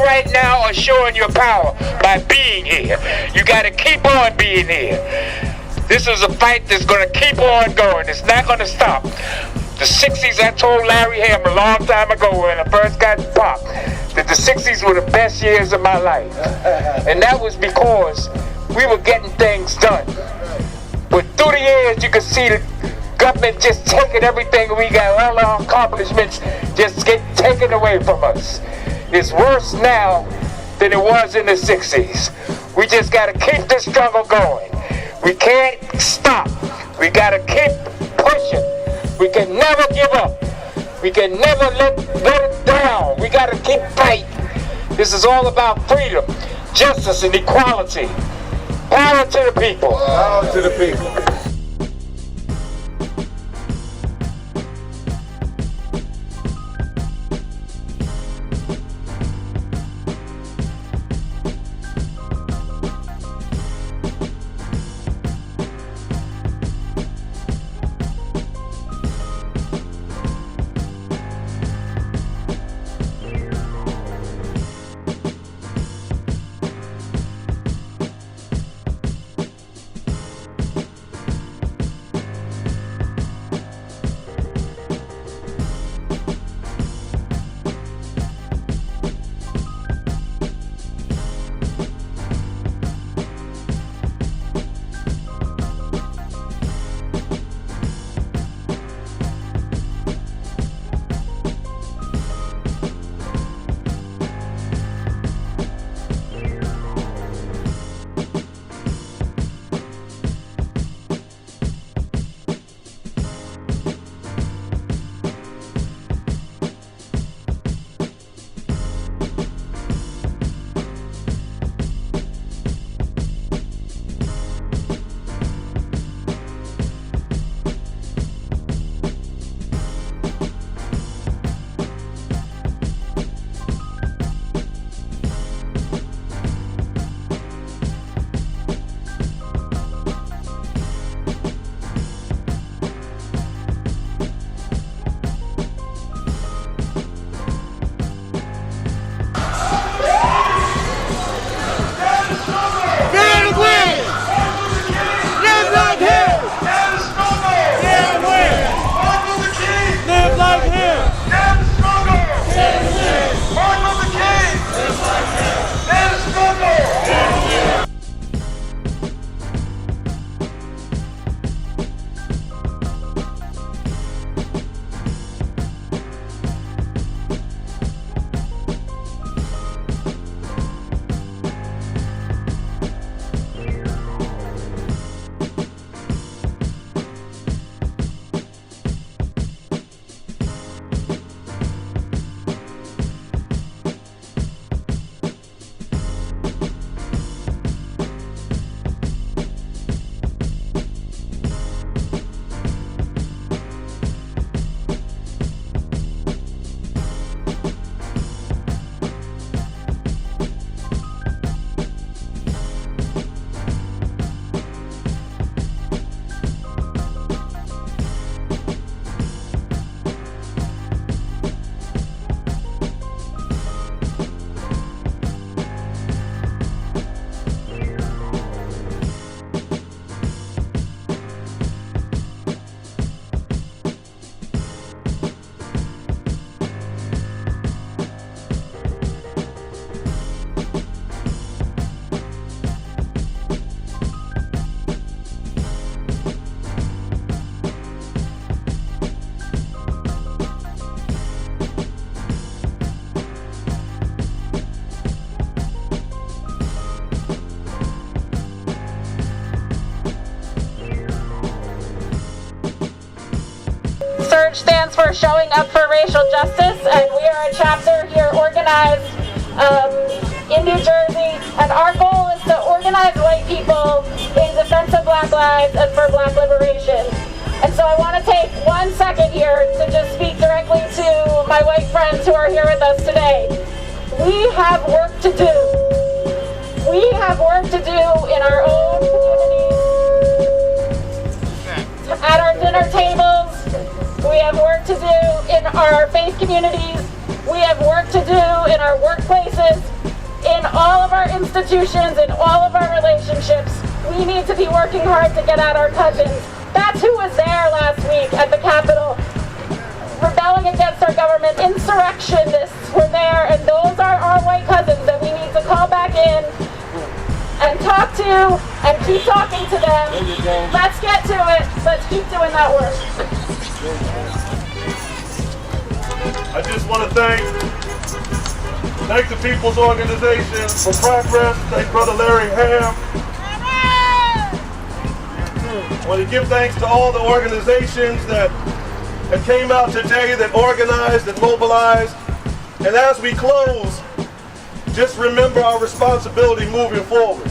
right now are showing your power by being here. You got to keep on being here. This is a fight that's going to keep on going. It's not going to stop. The 60s, I told Larry Ham a long time ago when I first got popped, that the 60s were the best years of my life. And that was because we were getting things done. But through the years, you could see the government just taking everything we got, all our accomplishments just get taken away from us. It's worse now than it was in the 60s. We just got to keep this struggle going. We can't stop. We got to keep pushing. We can never give up. We can never let it down. We got to keep fighting. This is all about freedom, justice, and equality. Power to the people. Power to the people. SURGE stands for Showing Up for Racial Justice, and we are a chapter here organized in New Jersey, and our goal is to organize white people in defense of Black lives and for Black liberation. And so I want to take 1 second here to just speak directly to my white friends who are here with us today. We have work to do. We have work to do in our own communities, at our dinner tables. We have work to do in our faith communities. We have work to do in our workplaces, in all of our institutions, in all of our relationships. We need to be working hard to get at our cousins. That's who was there last week at the Capitol, rebelling against our government. Insurrectionists were there, and those are our white cousins that we need to call back in and talk to and keep talking to them. Let's get to it. Let's keep doing that work. I just want to thank the People's Organization for Progress. Thank Brother Larry Ham. I want to give thanks to all the organizations that came out today, that organized and mobilized. And as we close, just remember our responsibility moving forward.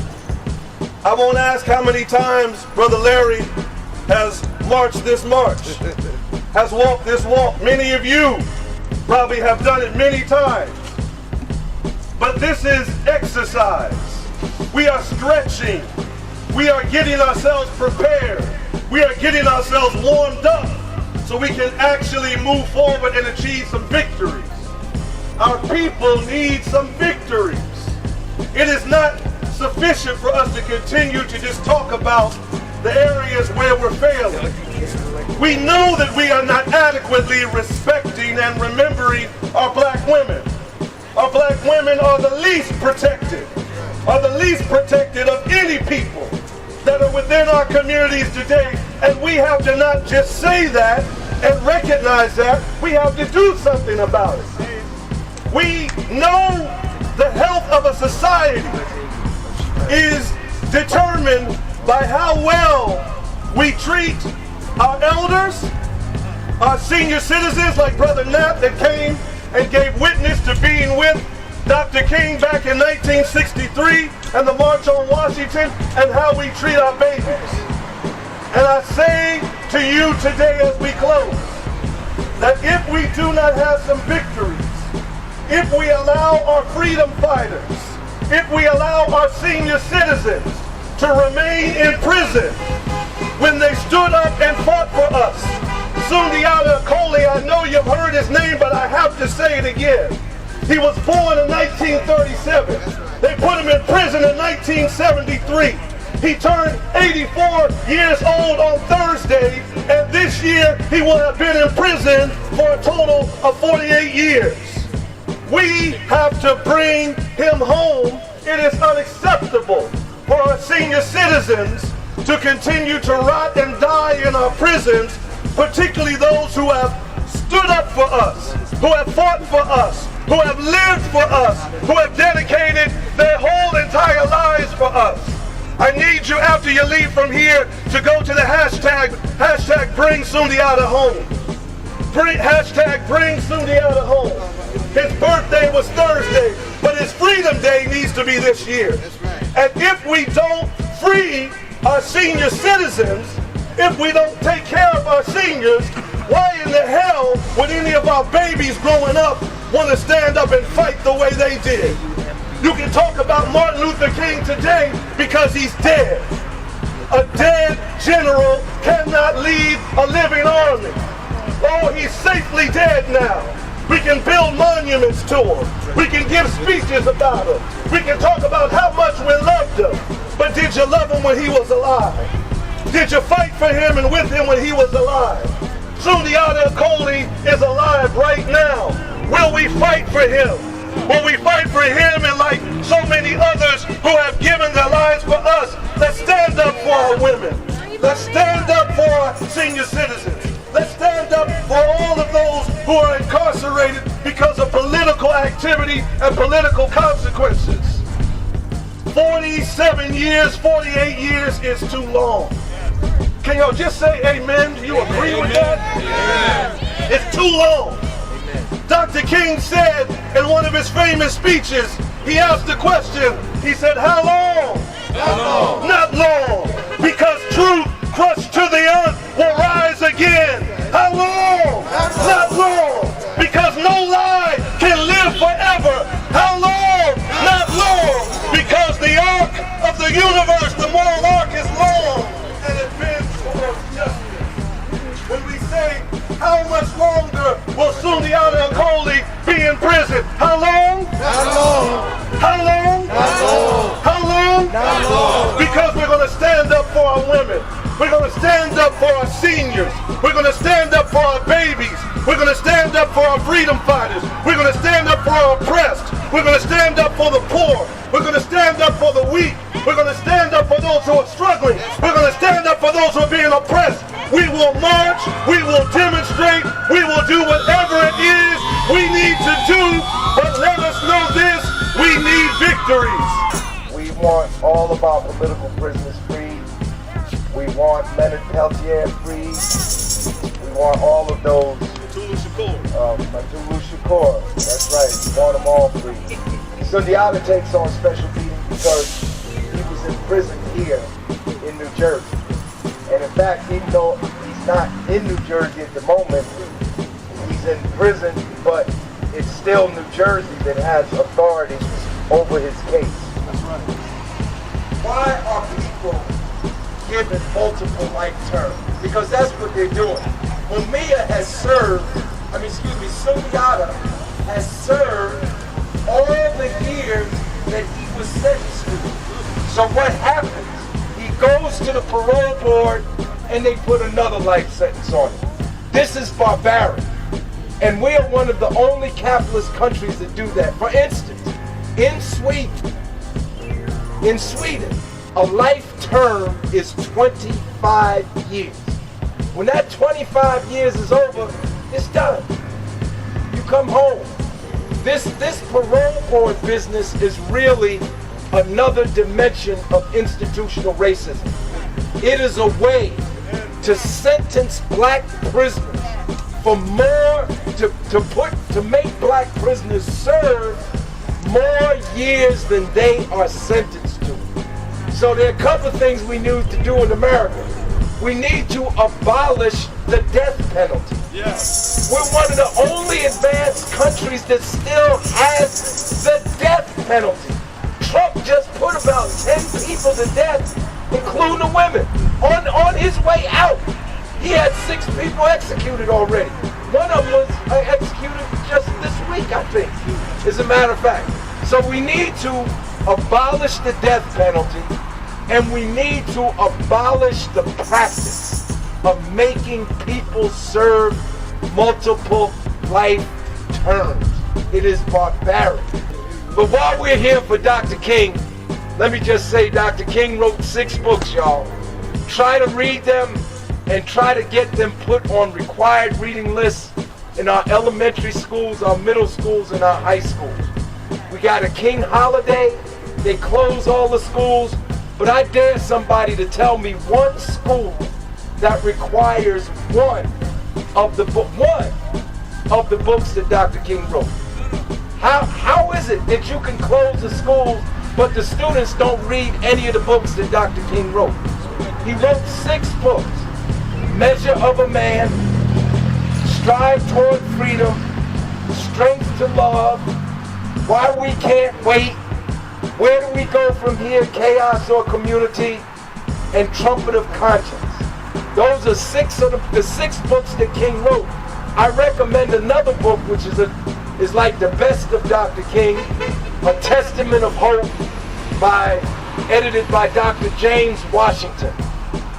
I won't ask how many times Brother Larry has marched this march, has walked this walk. Many of you probably have done it many times. But this is exercise. We are stretching. We are getting ourselves prepared. We are getting ourselves warmed up so we can actually move forward and achieve some victories. Our people need some victories. It is not sufficient for us to continue to just talk about the areas where we're failing. We know that we are not adequately respecting and remembering our black women. Our black women are the least protected of any people that are within our communities today. And we have to not just say that and recognize that, we have to do something about it. We know the health of a society is determined by how well we treat our elders, our senior citizens like Brother Knapp that came and gave witness to being with Dr. King back in 1963 and the March on Washington, and how we treat our babies. And I say to you today as we close, that if we do not have some victories, if we allow our freedom fighters, if we allow our senior citizens to remain in prison when they stood up and fought for us. Sundiata Acoli, I know you've heard his name, but I have to say it again. He was born in 1937. They put him in prison in 1973. He turned 84 years old on Thursday, and this year he will have been in prison for a total of 48 years. We have to bring him home. It is unacceptable for our senior citizens to continue to rot and die in our prisons, particularly those who have stood up for us, who have fought for us, who have lived for us, who have dedicated their whole entire lives for us. I need you, after you leave from here, to go to the hashtag Bring Sundiata Home. Hashtag Bring Sundiata Home. His birthday was Thursday, but his Freedom Day needs to be this year. And if we don't free our senior citizens, if we don't take care of our seniors, why in the hell would any of our babies growing up want to stand up and fight the way they did? You can talk about Martin Luther King today because he's dead. A dead general cannot lead a living army. Oh, he's safely dead now. We can build monuments to him. We can give speeches about him. We can talk about how much we loved him. But did you love him when he was alive? Did you fight for him and with him when he was alive? Sundiata Acoli is alive right now. Will we fight for him? Will we fight for him and like so many others who have given their lives for us? Let's stand up for our women. Let's stand up for our senior citizens. Let's stand up for all of those who are incarcerated because of political activity and political consequences. 47 years, 48 years is too long. Can y'all just say amen? Do you agree with that? Amen. It's too long. Dr. King said in one of his famous speeches, he asked the question, he said, how long? How long? Not long, because truth crushed to the earth will rise again. How long? Not long, because no lie can live forever. How long? Not long, because the arc of the universe, the moral arc is long and it bends towards justice. When we say, how much longer will Sundiata Acoli be in prison? our seniors. We're going to stand up for our babies. We're going to stand up for our freedom fighters. We're going to stand up for our oppressed. We're going to stand up for the poor. We're going to stand up for the weak. We're going to stand up for those who are struggling. We're going to stand up for those who are being oppressed. We will march. We will demonstrate. We will do whatever it is we need to do. But let us know this, we need victories. We want all of our political prisoners free. We want Leonard Peltier free. We want all of those. Matulu Shakur. Matulu Shakur. That's right. We want them all free. Sundiata takes on special beating because he was in prison here in New Jersey. And in fact, even though he's not in New Jersey at the moment, he's in prison, but it's still New Jersey that has authority over his case. That's right. Why are people given multiple life terms? Because that's what they're doing. Mumia has served, Sundiata has served all the years that he was sentenced to. So what happens? He goes to the parole board and they put another life sentence on him. This is barbaric. And we are one of the only capitalist countries that do that. For instance, in Sweden, a life term is 25 years. When that 25 years is over, it's done. You come home. This parole board business is really another dimension of institutional racism. It is a way to sentence black prisoners for more, to make black prisoners serve more years than they are sentenced to. So there are a couple of things we need to do in America. We need to abolish the death penalty. Yes. We're one of the only advanced countries that still has the death penalty. Trump just put about 10 people to death, including the women, on his way out. He had 6 people executed already. One of them was executed just this week, I think, as a matter of fact. So we need to abolish the death penalty, and we need to abolish the practice of making people serve multiple life terms. It is barbaric. But while we're here for Dr. King, let me just say Dr. King wrote 6 books, y'all. Try to read them and try to get them put on required reading lists in our elementary schools, our middle schools, and our high schools. We got a King holiday. They close all the schools, but I dare somebody to tell me one school that requires one of the books that Dr. King wrote. How is it that you can close the schools, but the students don't read any of the books that Dr. King wrote? He wrote 6 books. Measure of a Man, Strive Toward Freedom, Strength to Love, Why We Can't Wait, Where Do We Go From Here, Chaos or Community, and Trumpet of Conscience. Those are 6 of the 6 books that King wrote. I recommend another book which is like the best of Dr. King, A Testament of Hope, edited by Dr. James Washington.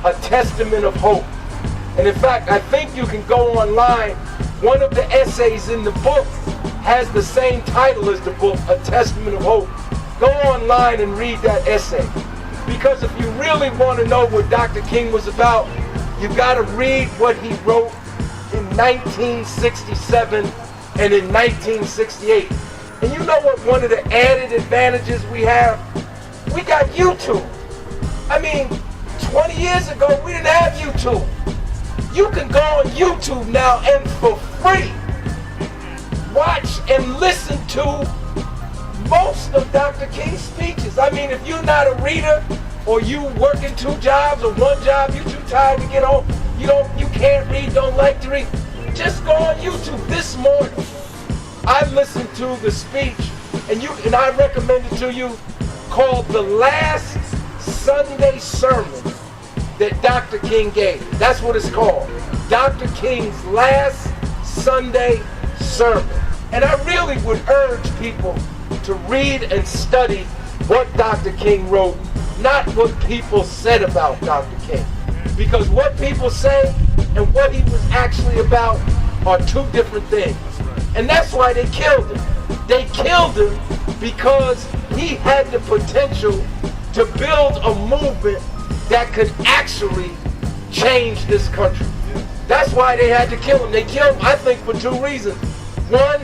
A Testament of Hope. And in fact, I think you can go online. One of the essays in the book has the same title as the book, A Testament of Hope. Go online and read that essay. Because if you really want to know what Dr. King was about, you got to read what he wrote in 1967 and in 1968. And you know what one of the added advantages we have? We got YouTube. I mean, 20 years ago, we didn't have YouTube. You can go on YouTube now and for free watch and listen to most of Dr. King's speeches. I mean, if you're not a reader or you working 2 jobs or 1 job, you're too tired to get home, you can't read, don't like to read, just go on YouTube. This morning, I listened to the speech, and I recommend it to you, called The Last Sunday Sermon that Dr. King gave. That's what it's called. Dr. King's Last Sunday Sermon. And I really would urge people to read and study what Dr. King wrote, not what people said about Dr. King. Because what people say and what he was actually about are two different things. And that's why they killed him. They killed him because he had the potential to build a movement that could actually change this country. That's why they had to kill him. They killed him, I think, for two reasons. One,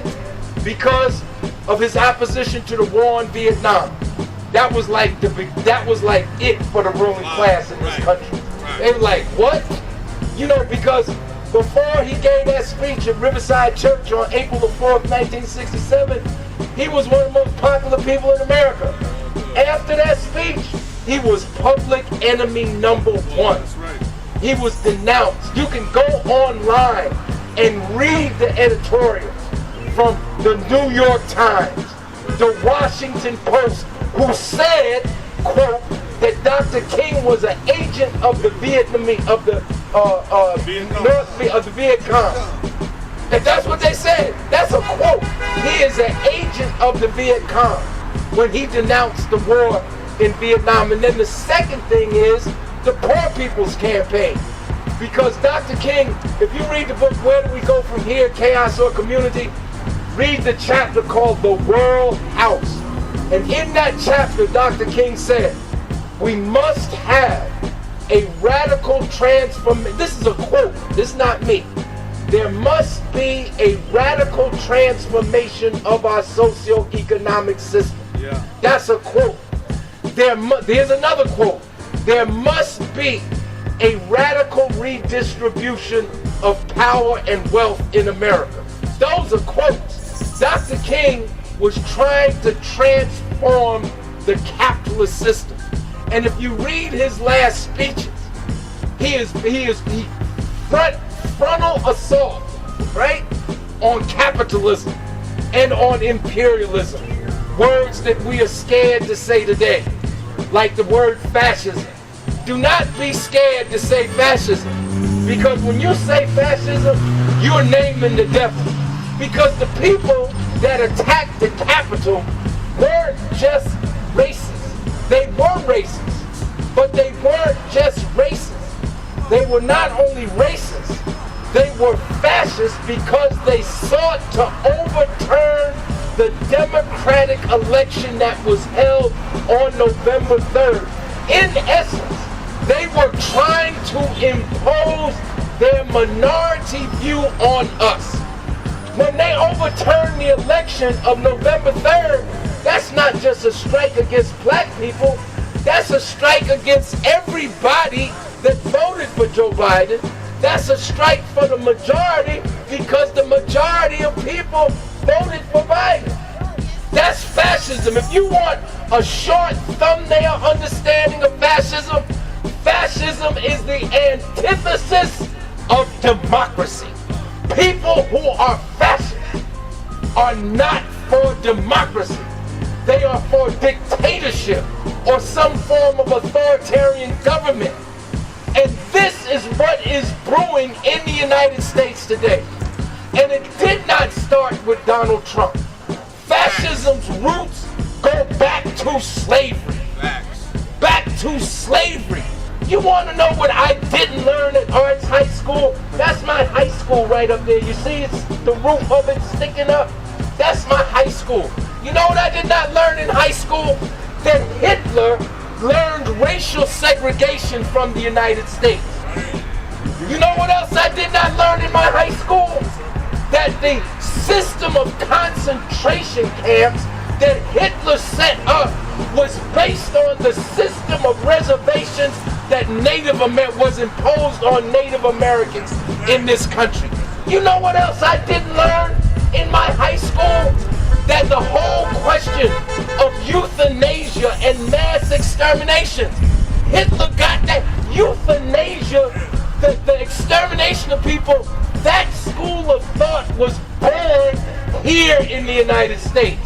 because of his opposition to the war in Vietnam. That was like it for the ruling class in this country. They were like, what? You know, because before he gave that speech at Riverside Church on April the 4th, 1967, he was one of the most popular people in America. After that speech, he was public enemy number one. He was denounced. You can go online and read the editorials from the New York Times, the Washington Post, who said, quote, that Dr. King was an agent of the Viet Cong. And that's what they said. That's a quote. He is an agent of the Viet Cong when he denounced the war in Vietnam. And then the second thing is the Poor People's Campaign. Because Dr. King, if you read the book, Where Do We Go From Here, Chaos or Community, read the chapter called The World House. And in that chapter, Dr. King said, we must have a radical transformation. This is a quote, this is not me. There must be a radical transformation of our socio-economic system. Yeah. That's a quote. There's another quote. There must be a radical redistribution of power and wealth in America. Those are quotes. Dr. King was trying to transform the capitalist system. And if you read his last speeches, he is frontal assault, right, on capitalism and on imperialism. Words that we are scared to say today, like the word fascism. Do not be scared to say fascism, because when you say fascism, you're naming the devil. Because the people that attacked the Capitol weren't just racist. They were racist, but they weren't just racist. They were not only racist, they were fascist because they sought to overturn the democratic election that was held on November 3rd. In essence, they were trying to impose their minority view on us. When they overturned the election of November 3rd, that's not just a strike against black people, that's a strike against everybody that voted for Joe Biden. That's a strike for the majority because the majority of people voted for Biden. That's fascism. If you want a short thumbnail understanding of fascism, fascism is the antithesis of democracy. People who are fascists are not for democracy. They are for dictatorship or some form of authoritarian government. And this is what is brewing in the United States today. And it did not start with Donald Trump. Fascism's roots go back to slavery. Back to slavery. You want to know what I didn't learn at Arts High School? That's my high school right up there. You see, it's the roof of it sticking up. That's my high school. You know what I did not learn in high school? That Hitler learned racial segregation from the United States. You know what else I did not learn in my high school? That the system of concentration camps that Hitler set up was based on the system of reservations that was imposed on Native Americans in this country. You know what else I didn't learn in my high school? That the whole question of euthanasia and mass extermination, Hitler got that euthanasia, the extermination of people, that school of thought was born here in the United States.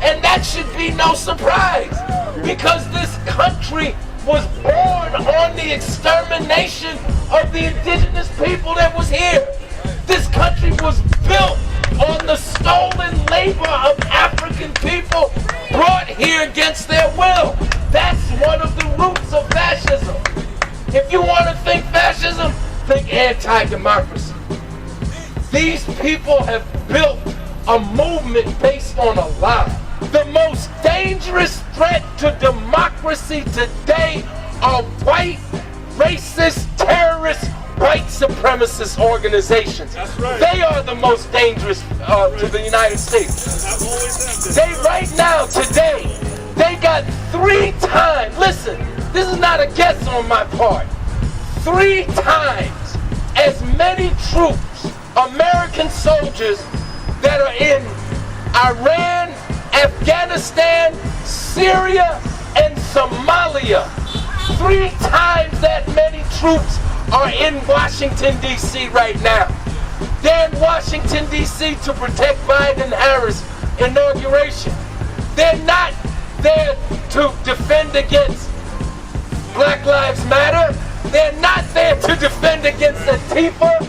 And that should be no surprise, because this country was born on the extermination of the indigenous people that was here. This country was built on the stolen labor of African people brought here against their will. That's one of the roots of fascism. If you want to think fascism, think anti-democracy. These people have built a movement based on a lie. The most dangerous threat to democracy today are white, racist, terrorist, white supremacist organizations. That's right. They are the most dangerous to the United States. They right now, today, they got 3 times, listen, this is not a guess on my part, 3 times as many troops, American soldiers, that are in Iran, Afghanistan, Syria, and Somalia. 3 times that many troops are in Washington, D.C. right now. They're in Washington, D.C. to protect Biden-Harris inauguration. They're not there to defend against Black Lives Matter. They're not there to defend against Antifa.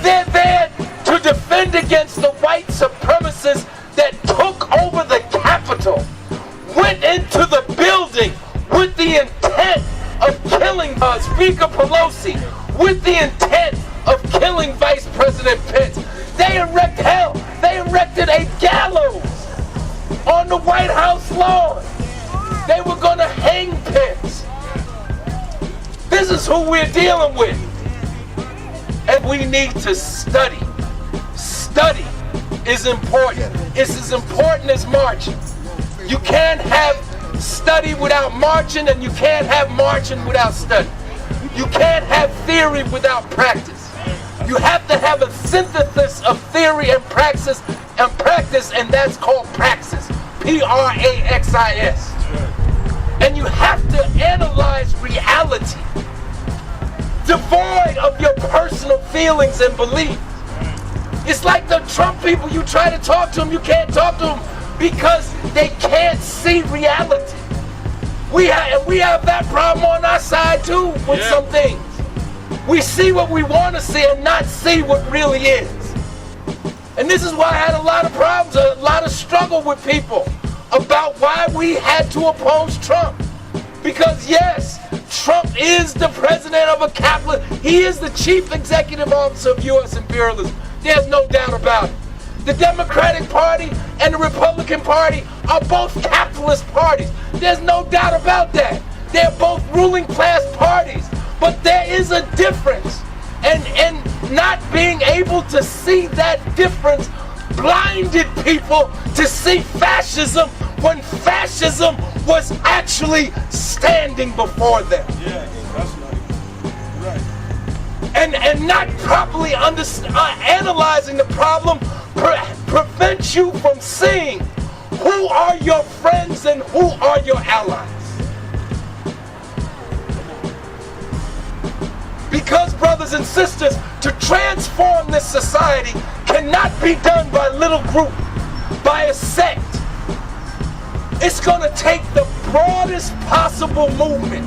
They're there to defend against the white supremacists that took over the Capitol, went into the building with the intent of killing Speaker Pelosi, with the intent of killing Vice President Pence. They erected a gallows on the White House lawn. They were gonna hang Pence. This is who we're dealing with. And we need to study. Study is important. It's as important as marching. You can't have study without marching, and you can't have marching without study. You can't have theory without practice. You have to have a synthesis of theory and praxis, and that's called praxis. Praxis. And you have to analyze reality, devoid of your personal feelings and beliefs. It's like the Trump people, you try to talk to them, you can't talk to them because they can't see reality. We have that problem on our side too with some things. We see what we want to see and not see what really is. And this is why I had a lot of problems, a lot of struggle with people about why we had to oppose Trump. Because yes, Trump is the president of a capitalist. He is the chief executive officer of U.S. imperialism. There's no doubt about it. The Democratic Party and the Republican Party are both capitalist parties. There's no doubt about that. They're both ruling class parties. But there is a difference. And not being able to see that difference blinded people to see fascism when fascism was actually standing before them. Yeah, that's right. And not properly analyzing the problem prevents you from seeing who are your friends and who are your allies. Because, brothers and sisters, to transform this society cannot be done by a little group, by a sect. It's going to take the broadest possible movement.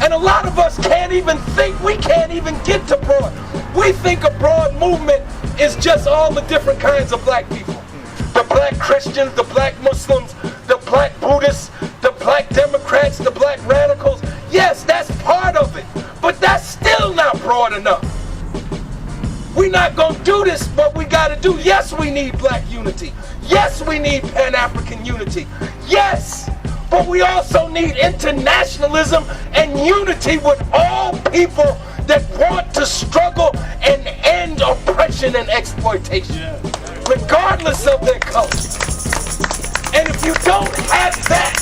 And a lot of us can't even think, we can't even get to broad. We think a broad movement is just all the different kinds of black people. The black Christians, the black Muslims, the black Buddhists, the black Democrats, the black radicals. Yes, that's part of it, but that's still not broad enough. We're not going to do this, but we got to do. Yes, we need black unity. Yes, we need Pan-African unity. Yes, but we also need internationalism and unity with all people that want to struggle and end oppression and exploitation, regardless of their color. And if you don't have that,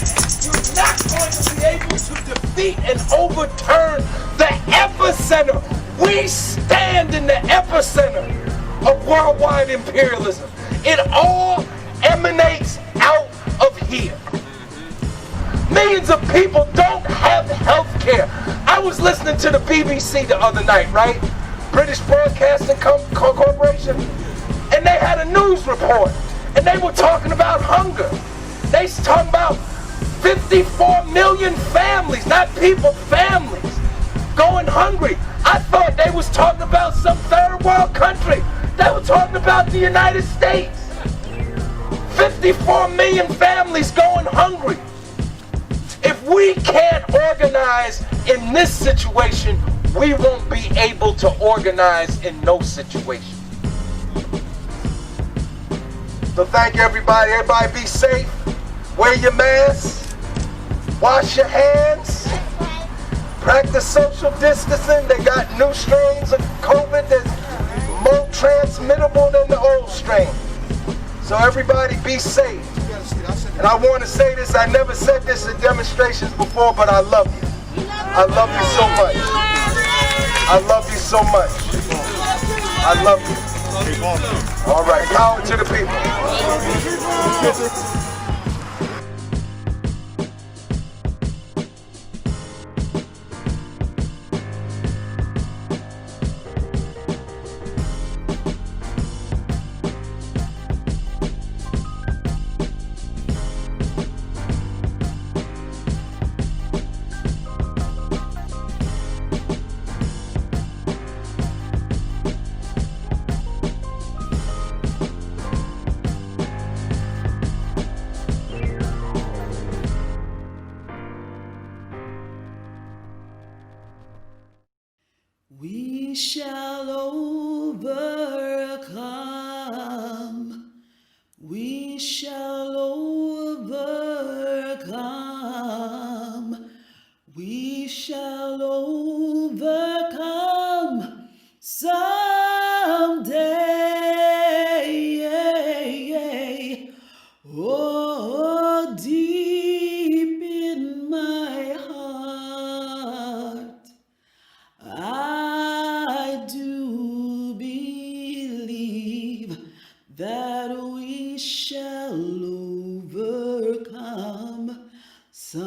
you're not going to be able to defeat and overturn the epicenter. We stand in the epicenter of worldwide imperialism. It all emanates out of here. Millions of people don't have health care. I was listening to the BBC the other night, right? British Broadcasting Corporation. And they had a news report. And they were talking about hunger. They was talking about 54 million families, not people, families, going hungry. I thought they was talking about some third world country. They were talking about the United States. 54 million families going hungry. If we can't organize in this situation, we won't be able to organize in no situation. So thank everybody. Everybody be safe. Wear your mask. Wash your hands. Practice social distancing. They got new strains of COVID that's more transmittable than the old strain. So everybody be safe. And I want to say this, I never said this in demonstrations before, but I love you. I love you so much. I love you so much. I love you. All right, power to the people. We shall overcome. We shall overcome. We shall overcome someday. Oh, deep in my heart, I do believe that we shall overcome someday.